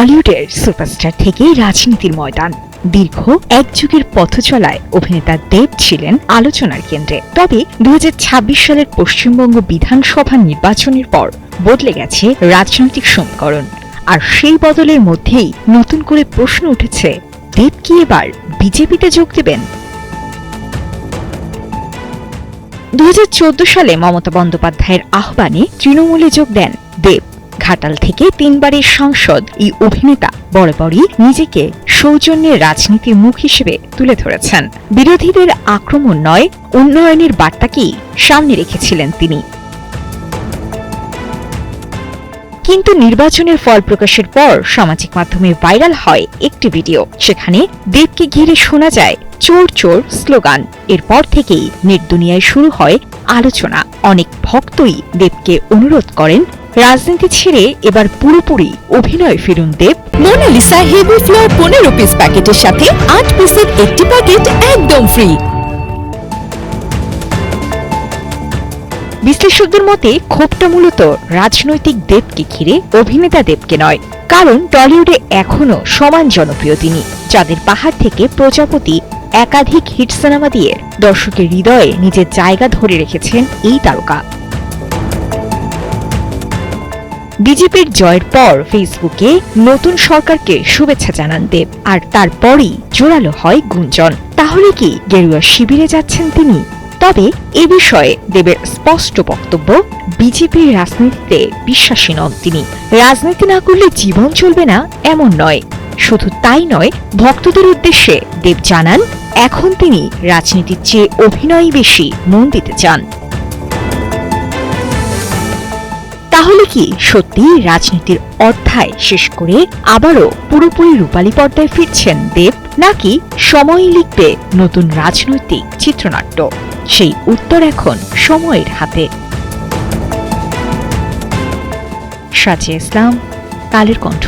টলিউডের superstar থেকে রাজনীতির ময়দান দীর্ঘ এক যুগের পথ চলায় অভিনেতা দেব ছিলেন আলোচনার কেন্দ্রে। তবে 2026 সালের পশ্চিমবঙ্গ বিধানসভা নির্বাচনের পর বদলে গেছে রাজনৈতিক সমীকরণ, আর সেই বদলের মধ্যেই নতুন করে প্রশ্ন উঠেছে, দেব কি এবার বিজেপিতে যোগ দেবেন? 2014 সালে মমতা বন্দ্যোপাধ্যায়ের আহ্বানে তৃণমূলে যোগ দেন দেব। ঘাটাল থেকে 3 বারের সাংসদ এই অভিনেতা বরাবরই নিজেকে সৌজন্যের রাজনীতির মুখ হিসেবে তুলে ধরেছেন। বিরোধীদের আক্রমণ নয়, উন্নয়নের বার্তাকেই সামনে রেখেছিলেন তিনি। কিন্তু নির্বাচনের ফল প্রকাশের পর সামাজিক মাধ্যমে ভাইরাল হয় একটি ভিডিও। সেখানে দেবকে ঘিরে শোনা যায় চোর চোর স্লোগান। এরপর থেকেই নেট দুনিয়ায় শুরু হয় আলোচনা। অনেক ভক্তই দেবকে অনুরোধ করেন, রাজনীতি ছেড়ে এবার পুরোপুরি অভিনয় ফিরুন দেব। মোনালিসা হেভি ফ্লোর 15 পিস প্যাকেটের সাথে 8 পিসের একটি প্যাকেট একদম ফ্রি। বিশ্লেষকদের মতে ক্ষোভটা মূলত রাজনৈতিক দেবকে ঘিরে, অভিনেতা দেবকে নয়। কারণ টলিউডে এখনো সমান জনপ্রিয় তিনি। যাদের পাহাড় থেকে প্রজাপতি একাধিক হিট সিনেমা দিয়ে দর্শকের হৃদয়ে নিজের জায়গা ধরে রেখেছেন এই তারকা। বিজেপির জয়ের পর ফেসবুকে নতুন সরকারকে শুভেচ্ছা জানান দেব, আর তারপরই জোরালো হয় গুঞ্জন, তাহলে কি গেরুয়া শিবিরে যাচ্ছেন তিনি? তবে এ বিষয়ে দেবের স্পষ্ট বক্তব্য, বিজেপির রাজনীতিতে বিশ্বাসী নন তিনি। রাজনীতি না করলে জীবন চলবে না এমন নয়। শুধু তাই নয়, ভক্তদের উদ্দেশ্যে দেব জানান, এখন তিনি রাজনীতির চেয়ে অভিনয় বেশি মন দিতে চান। তাহলে কি সত্যি রাজনীতির অধ্যায় শেষ করে আবারও পুরোপুরি রূপালী পর্দায় ফিরছেন দেব, নাকি সময় লিখবে নতুন রাজনৈতিক চিত্রনাট্য? সেই উত্তর এখন সময়ের হাতে। সাজিয়া ইসলাম, কালের কণ্ঠ।